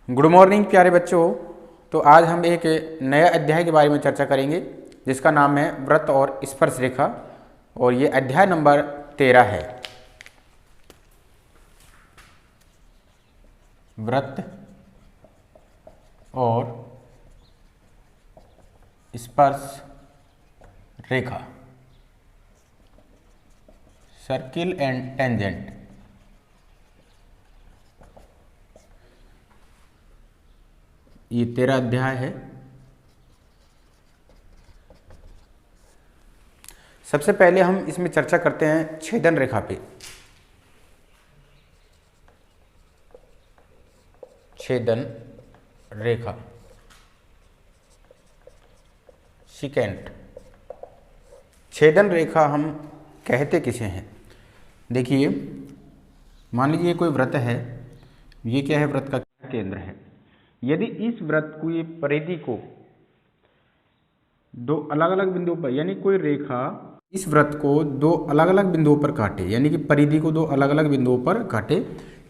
Good morning प्यारे बच्चों। तो आज हम एक नया अध्याय के बारे में चर्चा करेंगे जिसका नाम है वृत्त और स्पर्श रेखा, और ये अध्याय नंबर 13 है। वृत्त और स्पर्श रेखा, सर्किल एंड टेंजेंट। ये 13 अध्याय है। सबसे पहले हम इसमें चर्चा करते हैं छेदन रेखा पे। छेदन रेखा, सिकेंट। छेदन रेखा हम कहते किसे हैं? देखिए, मान लीजिए कोई वृत्त है। ये क्या है? वृत्त का केंद्र है। यदि इस वृत्त की परिधि को दो अलग अलग बिंदुओं पर, यानी कोई रेखा इस वृत्त को दो अलग अलग बिंदुओं पर काटे, यानी कि परिधि को दो अलग अलग बिंदुओं पर काटे,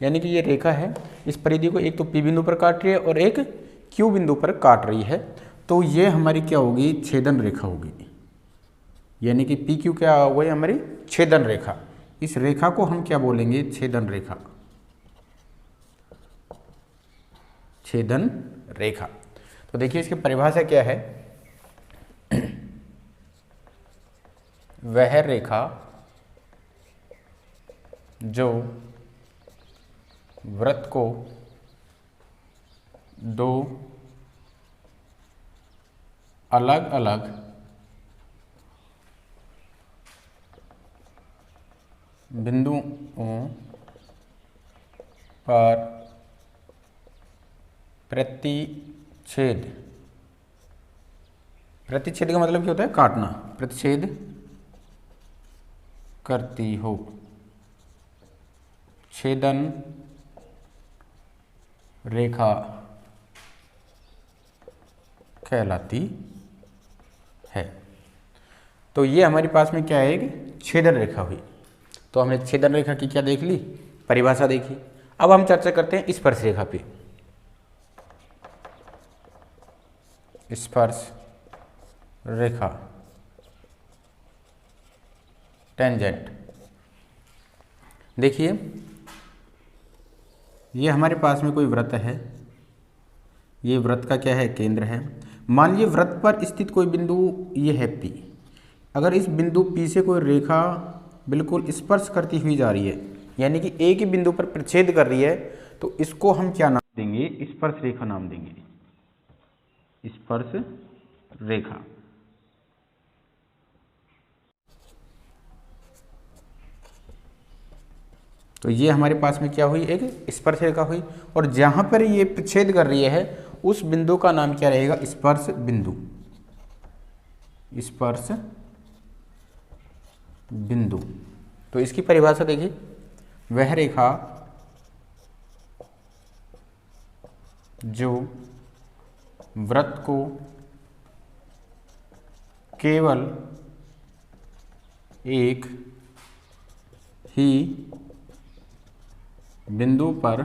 यानी कि ये रेखा है, इस परिधि को एक तो P बिंदु पर काट रही है और एक Q बिंदु पर काट रही है, तो ये हमारी क्या होगी? छेदन रेखा होगी। यानी कि PQ क्या होगी? हमारी छेदन रेखा। इस रेखा को हम क्या बोलेंगे? छेदन रेखा। छेदन रेखा। तो देखिए इसकी परिभाषा क्या है? वह रेखा जो वृत्त को दो अलग अलग बिंदुओं पर प्रतिच्छेद। प्रतिच्छेद का मतलब क्या होता है? काटना। प्रतिच्छेद करती हो, छेदन रेखा कहलाती है। तो ये हमारे पास में क्या है? एक छेदन रेखा हुई। तो हमने छेदन रेखा की क्या देख ली? परिभाषा देखी। अब हम चर्चा करते हैं स्पर्श रेखा पे। स्पर्श रेखा, टेंजेंट। देखिए, ये हमारे पास में कोई वृत्त है। ये वृत्त का क्या है? केंद्र है। मान लीजिए वृत्त पर स्थित कोई बिंदु ये है P। अगर इस बिंदु P से कोई रेखा बिल्कुल स्पर्श करती हुई जा रही है, यानी कि एक ही बिंदु पर प्रतिच्छेद कर रही है, तो इसको हम क्या नाम देंगे? स्पर्श रेखा नाम देंगे। स्पर्श रेखा। तो ये हमारे पास में क्या हुई? एक स्पर्श रेखा हुई। और जहां पर ये प्रतिच्छेद कर रही है उस बिंदु का नाम क्या रहेगा? स्पर्श बिंदु। स्पर्श बिंदु। तो इसकी परिभाषा देखिए, वह रेखा जो वृत्त को केवल एक ही बिंदु पर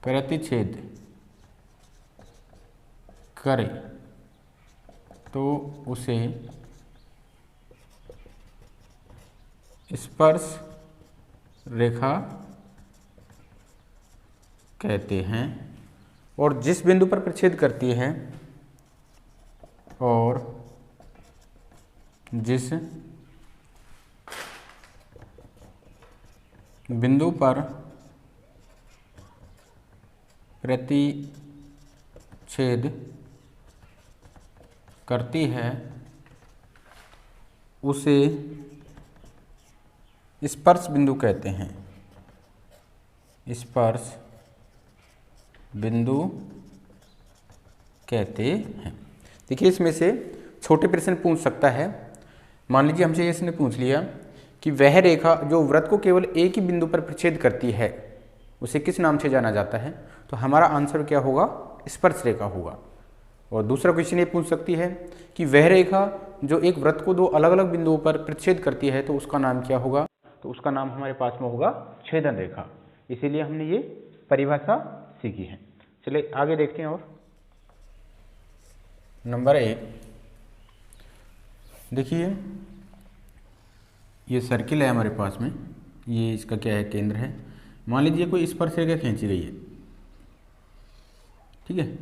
प्रतिच्छेद करे तो उसे स्पर्श रेखा कहते हैं। और जिस बिंदु पर प्रतिच्छेद करती है और जिस बिंदु पर प्रतिच्छेद करती है उसे स्पर्श बिंदु कहते हैं। स्पर्श बिंदु कहते हैं। देखिए, इसमें से छोटे प्रश्न पूछ सकता है। मान लीजिए हमसे इसने पूछ लिया कि वह रेखा जो वृत्त को केवल एक ही बिंदु पर प्रतिच्छेद करती है उसे किस नाम से जाना जाता है? तो हमारा आंसर क्या होगा? स्पर्श रेखा होगा। और दूसरा क्वेश्चन ये पूछ सकती है कि वह रेखा जो एक वृत्त को दो अलग अलग बिंदुओं पर प्रतिच्छेद करती है तो उसका नाम क्या होगा? तो उसका नाम हमारे पास में होगा छेदन रेखा। इसीलिए हमने ये परिभाषा सीखी है। चलिए आगे देखते हैं। और नंबर 1 देखिए, ये सर्किल है हमारे पास में, ये इसका क्या है, केंद्र है। मान लीजिए कोई स्पर्श रेखा खींची गई है, ठीक है।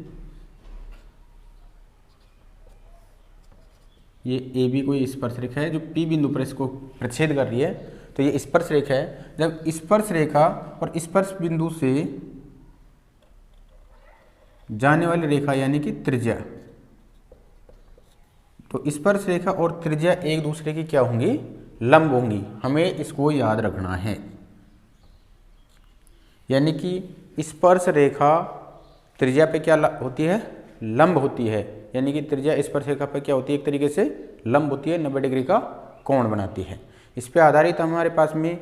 ये ए बी कोई स्पर्श रेखा है जो पी बिंदु पर इसको प्रच्छेद कर रही है, तो ये स्पर्श रेखा है। जब स्पर्श रेखा और स्पर्श बिंदु से जाने वाली रेखा यानी कि त्रिज्या, तो स्पर्श रेखा और त्रिज्या एक दूसरे की क्या होंगी, लंब होंगी। हमें इसको याद रखना है। यानी कि स्पर्श रेखा त्रिज्या पे क्या होती है, लंब होती है। यानी कि त्रिज्या स्पर्श रेखा पर क्या होती है, एक तरीके से लंब होती है, 90 डिग्री का कोण बनाती है। इस पे आधारित हमारे पास में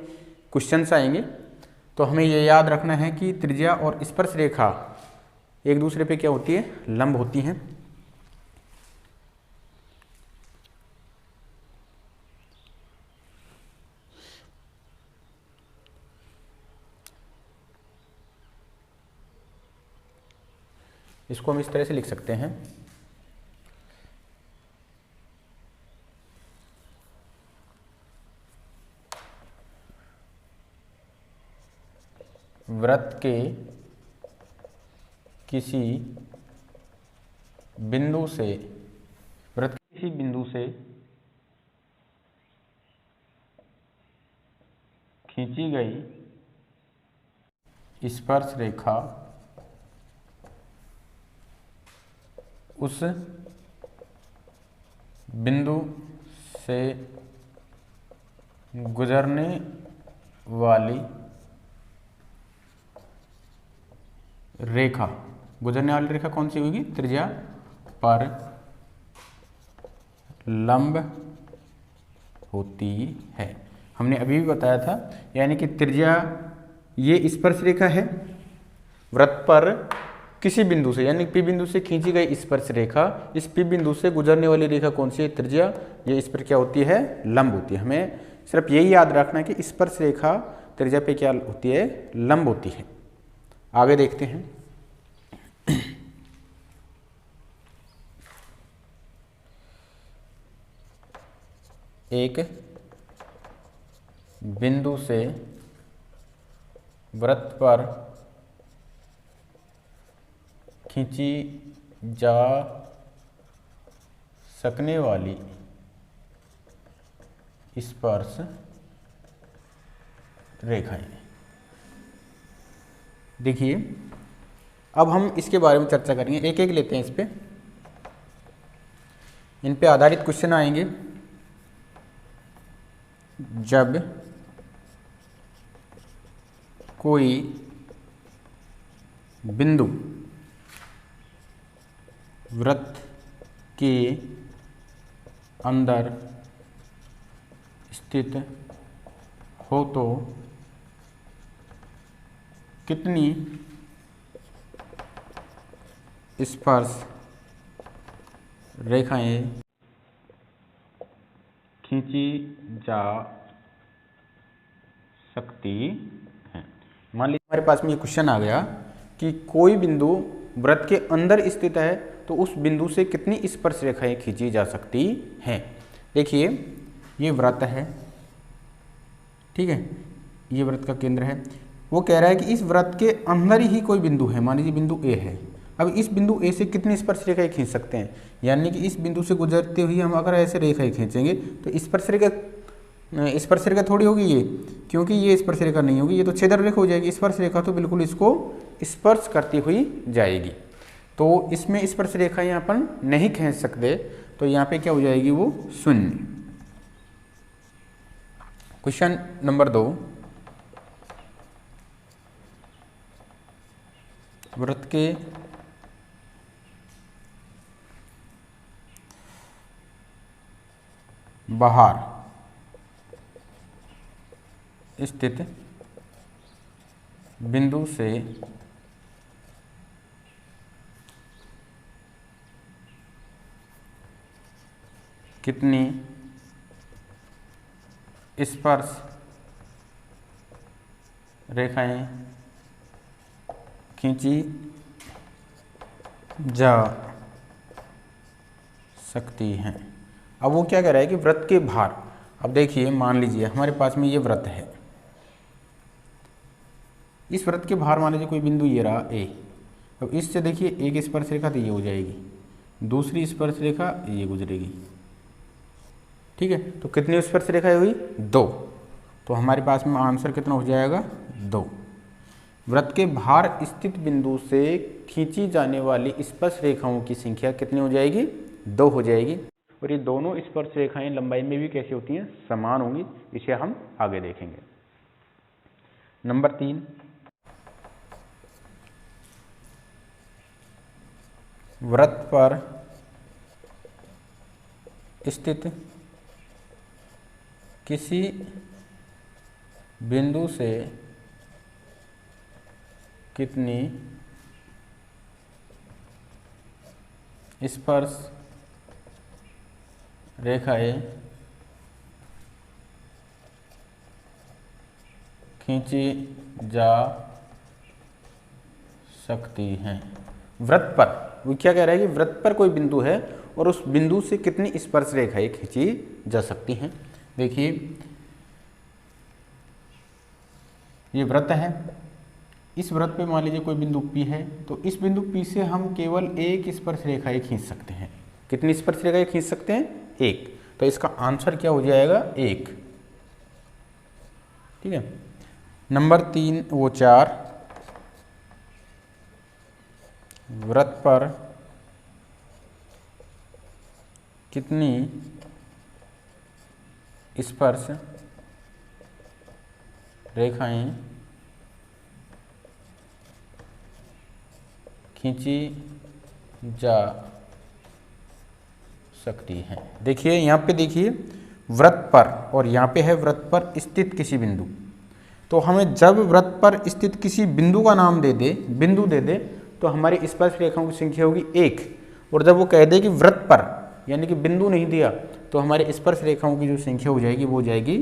क्वेश्चंस आएंगे। तो हमें ये याद रखना है कि त्रिज्या और स्पर्श रेखा एक दूसरे पे क्या होती है, लंब होती हैं। इसको हम इस तरह से लिख सकते हैं, वृत्त के किसी बिंदु से, वृत्त के किसी बिंदु से खींची गई स्पर्श रेखा उस बिंदु से गुजरने वाली रेखा, गुजरने वाली रेखा कौन सी होगी, त्रिज्या पर लंब होती है। हमने अभी भी बताया था, यानी कि त्रिज्या ये स्पर्श रेखा है, वृत्त पर किसी बिंदु से यानी पी बिंदु से खींची गई स्पर्श रेखा, इस पी बिंदु से गुजरने वाली रेखा कौन सी है, त्रिज्या, ये इस पर क्या होती है, लंब होती है। हमें सिर्फ यही याद रखना है कि स्पर्श रेखा त्रिज्या पे क्या होती है, लंब होती है। आगे देखते हैं। एक बिंदु से वृत्त पर खींची जा सकने वाली स्पर्श रेखाएं। देखिए, अब हम इसके बारे में चर्चा करेंगे, एक एक लेते हैं इस पे, इन पे आधारित क्वेश्चन आएंगे। जब कोई बिंदु वृत्त के अंदर स्थित हो तो कितनी स्पर्श रेखाएं खींची जा सकती हैं। मान लीजिए हमारे पास में ये क्वेश्चन आ गया कि कोई बिंदु वृत्त के अंदर स्थित है तो उस बिंदु से कितनी स्पर्श रेखाएं खींची जा सकती हैं। देखिए, ये वृत्त है, ठीक है, ये वृत्त का केंद्र है। वो कह रहा है कि इस वृत्त के अंदर ही कोई बिंदु है, मान लीजिए बिंदु ए है। अब इस बिंदु ए से कितनी स्पर्श रेखाएं खींच सकते हैं, यानी कि इस बिंदु से गुजरते हुए हम अगर ऐसे रेखाएं खींचेंगे तो स्पर्श रेखा थोड़ी होगी ये, क्योंकि ये स्पर्श रेखा नहीं होगी, ये तो छेदन रेखा हो जाएगी। स्पर्श रेखा तो बिल्कुल इसको स्पर्श करती हुई जाएगी, तो इसमें स्पर्श रेखाएं अपन नहीं खींच सकते, तो यहाँ पे क्या हो जाएगी, वो शून्य। क्वेश्चन नंबर 2, वृत्त के बाहर स्थित बिंदु से कितनी स्पर्श रेखाएं खींची जा सकती हैं। अब वो क्या कह रहा है कि वृत्त के भार, अब देखिए मान लीजिए हमारे पास में ये वृत्त है, इस वृत्त के भार मान लीजिए कोई बिंदु ये रहा ए, अब इससे देखिए एक स्पर्श रेखा तो ये हो जाएगी, दूसरी स्पर्श रेखा ये गुजरेगी, ठीक है। तो कितनी स्पर्श रेखाएं हुई? 2। तो हमारे पास में आंसर कितना हो जाएगा? 2। वृत्त के भार स्थित बिंदु से खींची जाने वाली स्पर्श रेखाओं की संख्या कितनी हो जाएगी? 2 हो जाएगी। और ये दोनों स्पर्श रेखाएं लंबाई में भी कैसी होती हैं? समान होंगी। इसे हम आगे देखेंगे। नंबर 3, वृत्त पर स्थित किसी बिंदु से कितनी स्पर्श रेखाएं खींची जा सकती हैं। वृत्त पर, वो क्या कह रहा है कि वृत्त पर कोई बिंदु है और उस बिंदु से कितनी स्पर्श रेखाएं खींची जा सकती हैं। देखिए ये वृत्त है, इस वृत्त पे मान लीजिए कोई बिंदु P है, तो इस बिंदु P से हम केवल एक स्पर्श रेखाएं खींच सकते हैं। कितनी स्पर्श रेखाएं खींच सकते हैं? 1। तो इसका आंसर क्या हो जाएगा? 1। ठीक है। नंबर 4, वृत्त पर कितनी स्पर्श रेखाएं खींची जा सकती हैं। देखिए यहाँ पे देखिए वृत्त पर, और यहाँ पे है वृत्त पर स्थित किसी बिंदु। तो हमें जब वृत्त पर स्थित किसी बिंदु का नाम बिंदु दे दे तो हमारी स्पर्श रेखाओं की संख्या होगी 1। और जब वो कह दे कि वृत्त पर, यानी कि बिंदु नहीं दिया, तो हमारे स्पर्श रेखाओं की जो संख्या हो जाएगी वो हो जाएगी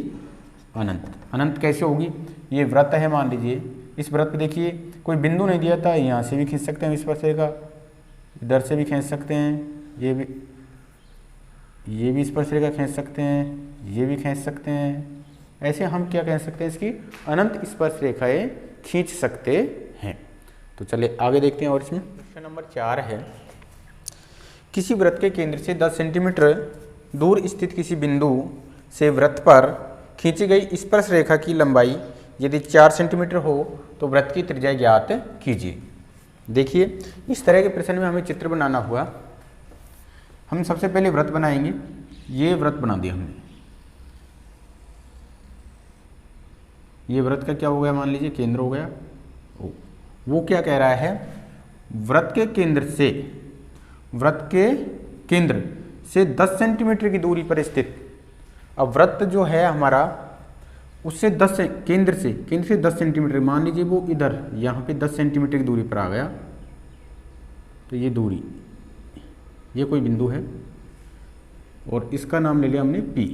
अनंत। अनंत कैसे होगी? ये वृत्त है, मान लीजिए इस वृत्त पे देखिए कोई बिंदु नहीं दिया था, यहाँ से भी खींच सकते हैं स्पर्श रेखा, इधर से भी खींच सकते हैं, ये भी स्पर्श रेखा खींच सकते हैं, ये भी खींच सकते हैं। ऐसे हम क्या कह सकते हैं? इसकी अनंत स्पर्श रेखाएं खींच सकते हैं। तो चलिए आगे देखते हैं। और इसमें क्वेश्चन नंबर 4 है, किसी वृत्त के केंद्र से 10 सेंटीमीटर दूर स्थित किसी बिंदु से वृत्त पर खींची गई स्पर्श रेखा की लंबाई यदि 4 सेंटीमीटर हो तो वृत्त की त्रिज्या ज्ञात कीजिए। देखिए इस तरह के प्रश्न में हमें चित्र बनाना हुआ। हम सबसे पहले वृत्त बनाएंगे। ये वृत्त बना दिया हमने। ये वृत्त का क्या हो गया? मान लीजिए केंद्र हो गया। वो क्या कह रहा है? वृत्त के केंद्र से 10 सेंटीमीटर की दूरी पर स्थित। अब वृत्त जो है हमारा उससे केंद्र से 10 सेंटीमीटर, मान लीजिए वो इधर यहाँ पे 10 सेंटीमीटर की दूरी पर आ गया। तो ये दूरी, ये कोई बिंदु है और इसका नाम ले लिया हमने P।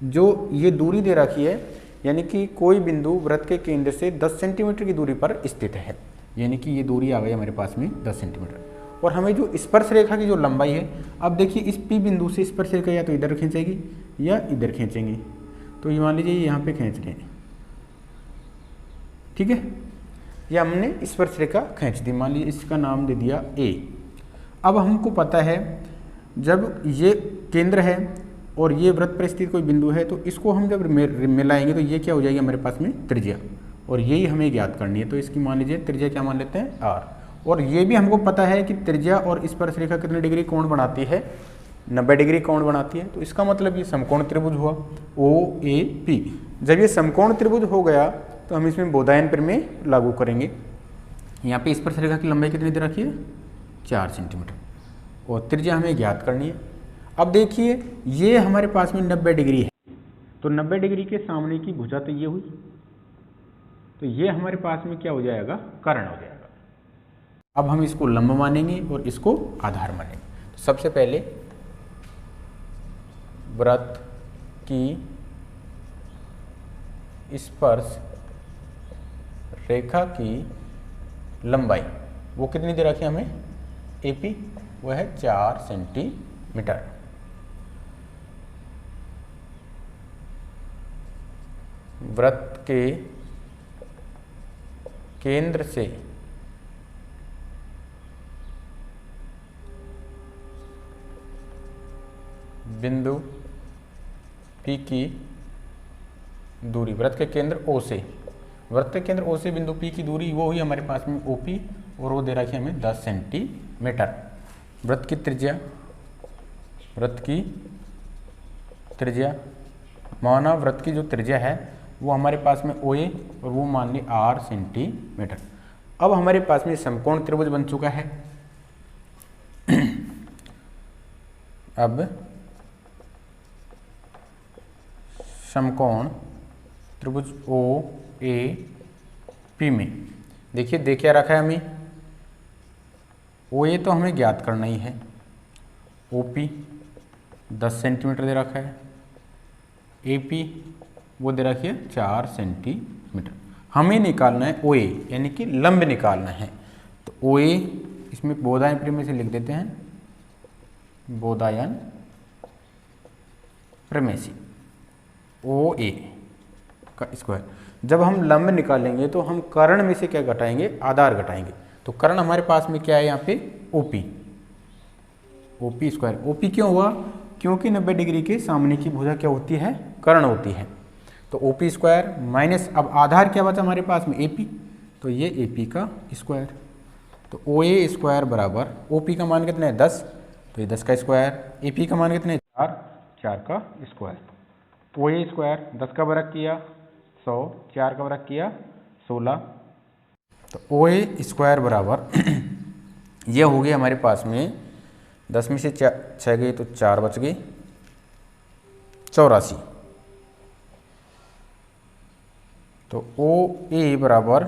जो ये दूरी दे रखी है, यानी कि कोई बिंदु वृत्त के केंद्र से 10 सेंटीमीटर की दूरी पर स्थित है, यानी कि ये दूरी आ गई हमारे पास में 10 सेंटीमीटर। और हमें जो स्पर्श रेखा की जो लंबाई है, अब देखिए इस P बिंदु से स्पर्श रेखा या तो इधर खींचेगी या इधर खींचेंगे। तो ये मान लीजिए यहाँ पे खींच रहे हैं, ठीक है, या हमने स्पर्श रेखा खींच दी, मान लीजिए इसका नाम दे दिया A। अब हमको पता है जब ये केंद्र है और ये वृत्त पर स्थित कोई बिंदु है, तो इसको हम जब मिलाएंगे तो ये क्या हो जाएगी हमारे पास में? त्रिज्या। और यही हमें ज्ञात करनी है। तो इसकी मान लीजिए त्रिज्या क्या मान लेते हैं? R। और ये भी हमको पता है कि त्रिज्या और स्पर्श रेखा कितने डिग्री कोण बनाती है? 90 डिग्री कोण बनाती है। तो इसका मतलब ये समकोण त्रिभुज हुआ OAP। जब ये समकोण त्रिभुज हो गया तो हम इसमें बोधायन प्रमेय लागू करेंगे। यहाँ पे स्पर्श रेखा की लंबाई कितनी दे रखी है? 4 सेंटीमीटर और त्रिज्या हमें ज्ञात करनी है। अब देखिए ये हमारे पास में 90 डिग्री है, तो 90 डिग्री के सामने की भुजा तो ये हुई, तो ये हमारे पास में क्या हो जाएगा? कर्ण हो जाएगा। अब हम इसको लंब मानेंगे और इसको आधार मानेंगे। तो सबसे पहले वृत्त की स्पर्श रेखा की लंबाई वो कितनी दे रखी है हमें, AP, वो है 4 सेंटीमीटर। वृत्त के केंद्र से बिंदु P की दूरी, वृत्त के केंद्र O से, वृत्त के केंद्र O से बिंदु P की दूरी वो हुई हमारे पास में OP, और वो दे रखी है हमें 10 सेंटीमीटर। वृत्त की त्रिज्या माना वृत्त की जो त्रिज्या है वो हमारे पास में OA, और वो मान ली 8 सेंटीमीटर। अब हमारे पास में समकोण त्रिभुज बन चुका है। अब समकोण त्रिभुज OAP में देखिए दे क्या रखा है हमें, OA तो हमें ज्ञात करना ही है, OP 10 सेंटीमीटर दे रखा है, AP वो दे रखी है 4 सेंटीमीटर। हमें निकालना है OA, यानी कि लंब निकालना है। तो OA इसमें बोधायन प्रमेय से लिख देते हैं, बोधायन प्रमेय से OA का स्क्वायर। जब हम लंब निकालेंगे तो हम कर्ण में से क्या घटाएंगे, आधार घटाएंगे। तो कर्ण हमारे पास में क्या है यहाँ पे, OP स्क्वायर। OP क्यों हुआ, क्योंकि 90 डिग्री के सामने की भुजा क्या होती है, कर्ण होती है। तो OP स्क्वायर माइनस, अब आधार क्या बचा हमारे पास में, AP, तो ये AP का स्क्वायर। तो OA स्क्वायर बराबर OP का मान कितना है 10, तो ये 10 का स्क्वायर, AP का मान कितना है 4 का स्क्वायर। OA स्क्वायर 10 का वर्ग किया 100, 4 का वर्ग किया 16, तो OA स्क्वायर बराबर ये हो गया हमारे पास में 10 में से 6 गई तो 4 बच गई, 84। तो OA बराबर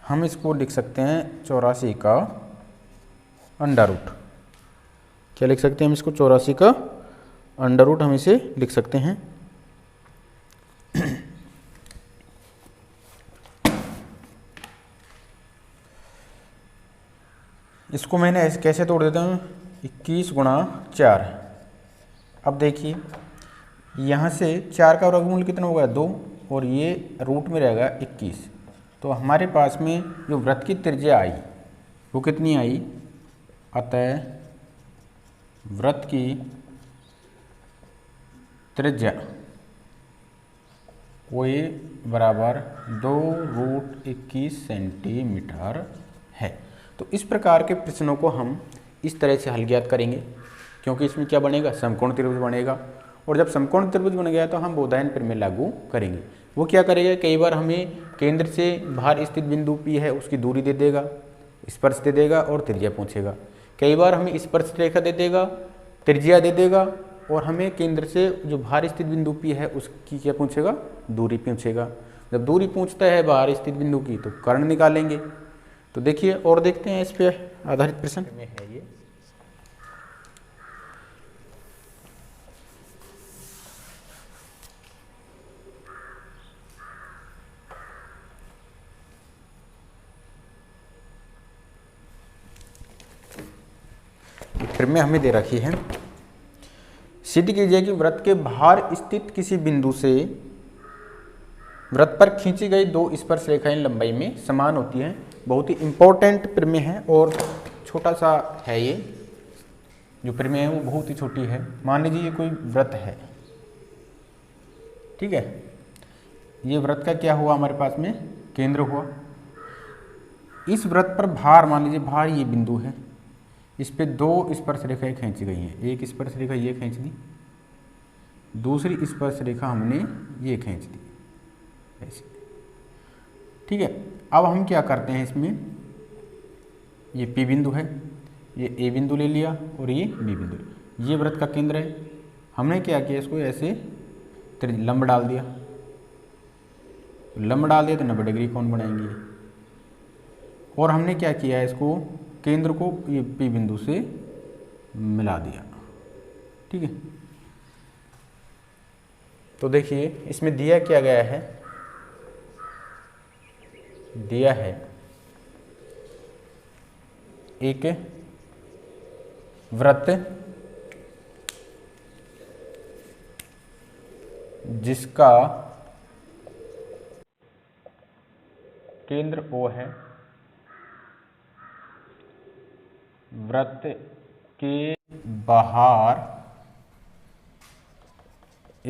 हम इसको लिख सकते हैं 84 का अंडर रूट। क्या लिख सकते हैं हम इसको, 84 का अंडर रूट हम इसे लिख सकते हैं। इसको मैंने ऐसे कैसे तोड़ देता हूँ, 21 गुणा 4। अब देखिए यहाँ से 4 का वर्गमूल कितना होगा 2, और ये रूट में रहेगा 21। तो हमारे पास में जो वृत्त की त्रिज्या आई वो कितनी आई, अतः वृत्त की त्रिज्या OA बराबर 2√21 सेंटीमीटर है। तो इस प्रकार के प्रश्नों को हम इस तरह से हल ज्ञात करेंगे, क्योंकि इसमें क्या बनेगा, समकोण त्रिभुज बनेगा। और जब समकोण त्रिभुज बन गया तो हम बोधायन प्रमेय लागू करेंगे। वो क्या करेगा, कई बार हमें केंद्र से बाहर स्थित बिंदु P है उसकी दूरी दे देगा, स्पर्श दे देगा और त्रिज्या पूछेगा। कई बार हमें स्पर्श रेखा दे देगा, त्रिज्या दे देगा, और हमें केंद्र से जो बाहर स्थित बिंदु P है उसकी क्या पूछेगा, दूरी पूछेगा। जब दूरी पूछता है बाहर स्थित बिंदु की तो कर्ण निकालेंगे। तो देखिए और देखते हैं इस पे आधारित प्रश्न में है ये। प्रमेय हमें दे रखी है, सिद्ध कीजिए कि वृत्त के बाहर स्थित किसी बिंदु से वृत्त पर खींची गई 2 स्पर्श रेखाएं लंबाई में समान होती हैं। बहुत ही इंपॉर्टेंट प्रमेय है और छोटा सा है ये जो प्रमेय है वो बहुत ही छोटी है। मान लीजिए ये कोई वृत्त है, ठीक है, ये वृत्त का क्या हुआ हमारे पास में, केंद्र हुआ। इस वृत्त पर भार, मान लीजिए भार ये बिंदु है, इस पे 2 स्पर्श रेखाएं खींची गई हैं। एक स्पर्श रेखा ये खींच दी, दूसरी स्पर्श रेखा हमने ये खींच दी ऐसे, ठीक है। अब हम क्या करते हैं, इसमें ये P बिंदु है, ये A बिंदु ले लिया और ये B बिंदु, ये वृत्त का केंद्र है। हमने क्या किया, इसको ऐसे लंब डाल दिया, लंब डाल दिया तो 90 डिग्री कोण बनाएंगे। और हमने क्या किया, इसको केंद्र को ये P बिंदु से मिला दिया, ठीक है। तो देखिए इसमें दिया क्या गया है, दिया है एक वृत्त जिसका केंद्र O है, वृत्त के बाहर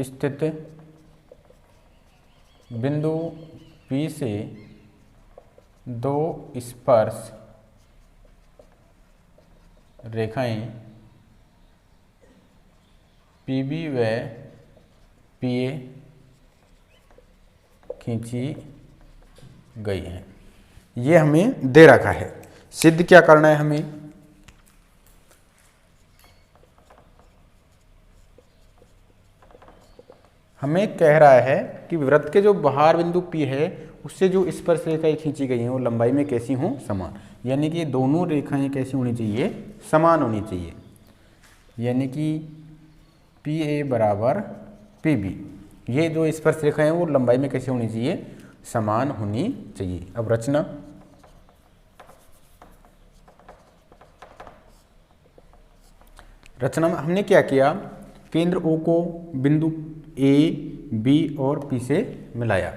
स्थित बिंदु P से दो स्पर्श रेखाएं PB व PA खींची गई है। ये हमें दे रखा है। सिद्ध क्या करना है हमें? हमें कह रहा है कि वृत्त के जो बाहर बिंदु P है उससे जो स्पर्श रेखाएं खींची गई हैं वो लंबाई में कैसी हों? समान। यानी कि दोनों रेखाएं कैसी होनी चाहिए? समान होनी चाहिए। यानी कि PA बराबर PB, ये जो स्पर्श रेखाएं हैं वो लंबाई में कैसी होनी चाहिए? समान होनी चाहिए। अब रचना में हमने क्या किया? केंद्र O को बिंदु A, B और P से मिलाया।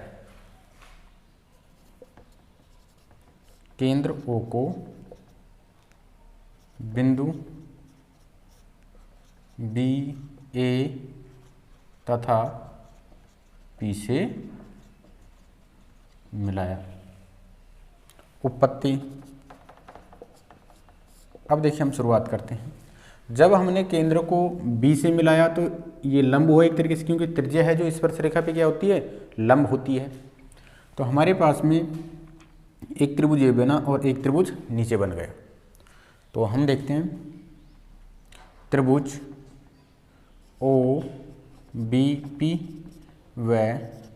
केंद्र O को बिंदु B, A तथा P से मिलाया। उत्पत्ति। अब देखिए हम शुरुआत करते हैं। जब हमने केंद्र को B से मिलाया तो ये लंब हुआ एक तरीके से, क्योंकि त्रिज्या है जो स्पर्श रेखा पे क्या होती है? लंब होती है। तो हमारे पास में एक त्रिभुज ये बना और एक त्रिभुज नीचे बन गया। तो हम देखते हैं त्रिभुज OBP व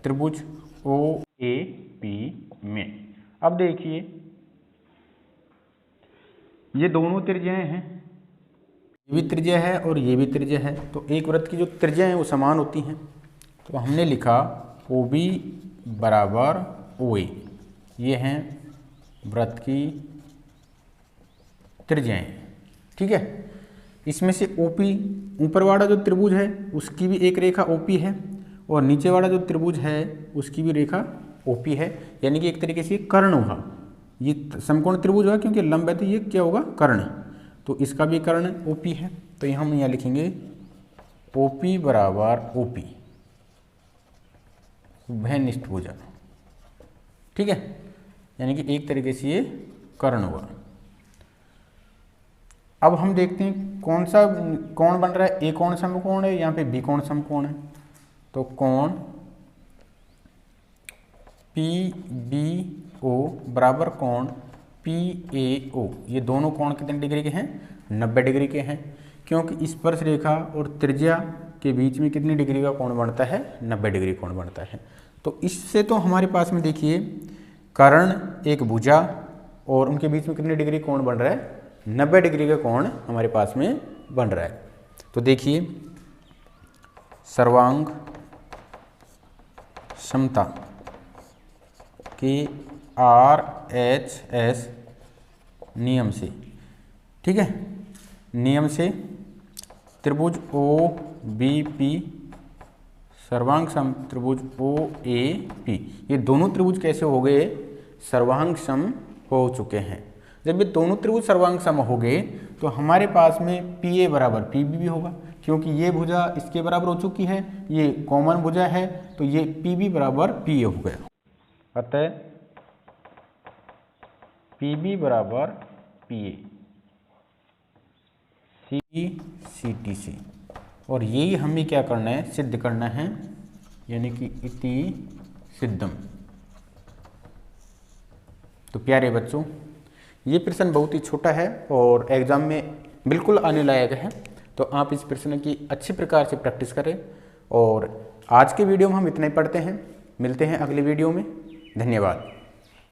त्रिभुज OAP में। अब देखिए ये दोनों त्रिज्याएं हैं, ये भी त्रिज्या है और ये भी त्रिज्या है। तो एक वृत्त की जो त्रिज्या है वो समान होती हैं। तो हमने लिखा OB बराबर OA, ये हैं वृत्त की त्रिज्याएं। ठीक है। इसमें से OP, ऊपर वाला जो त्रिभुज है उसकी भी एक रेखा OP है और नीचे वाला जो त्रिभुज है उसकी भी रेखा OP है। यानी कि एक तरीके से कर्ण हुआ। ये समकोण त्रिभुज हुआ क्योंकि लंब है तो ये क्या होगा? कर्ण। तो इसका भी कर्ण OP है। तो हम यहाँ लिखेंगे OP बराबर OP, उभयनिष्ठ भुजा। ठीक है। यानी कि एक तरीके से ये कर्ण हुआ। अब हम देखते हैं कौन सा कोण बन रहा है। A कोण समकोण है, यहाँ पे B कोण समकोण है। तो कोण PBO बराबर कोण PAO, ये दोनों कोण कितने डिग्री के हैं? 90 डिग्री के हैं। क्योंकि स्पर्श रेखा और त्रिज्या के बीच में कितनी डिग्री का कोण बनता है? 90 डिग्री कोण बनता है। तो इससे तो हमारे पास में देखिए कर्ण, एक भुजा और उनके बीच में कितनी डिग्री कोण बन रहा है? 90 डिग्री का कोण हमारे पास में बन रहा है। तो देखिए सर्वांग समता के RHS नियम से, ठीक है, नियम से त्रिभुज OBP सर्वांग सम त्रिभुज OAP, ये दोनों त्रिभुज कैसे हो गए? सर्वांग सम हो चुके हैं। जब ये दोनों त्रिभुज सर्वांग सम हो गए तो हमारे पास में PA बराबर PB भी होगा, क्योंकि ये भुजा इसके बराबर हो चुकी है, ये कॉमन भुजा है, तो ये PB बराबर PA हो गया। अतः PB बराबर PA CTC, और यही हमें क्या करना है? सिद्ध करना है, यानी कि इति सिद्धम। तो प्यारे बच्चों, ये प्रश्न बहुत ही छोटा है और एग्जाम में बिल्कुल आने लायक है। तो आप इस प्रश्न की अच्छी प्रकार से प्रैक्टिस करें। और आज के वीडियो में हम इतना ही पढ़ते हैं। मिलते हैं अगले वीडियो में। धन्यवाद।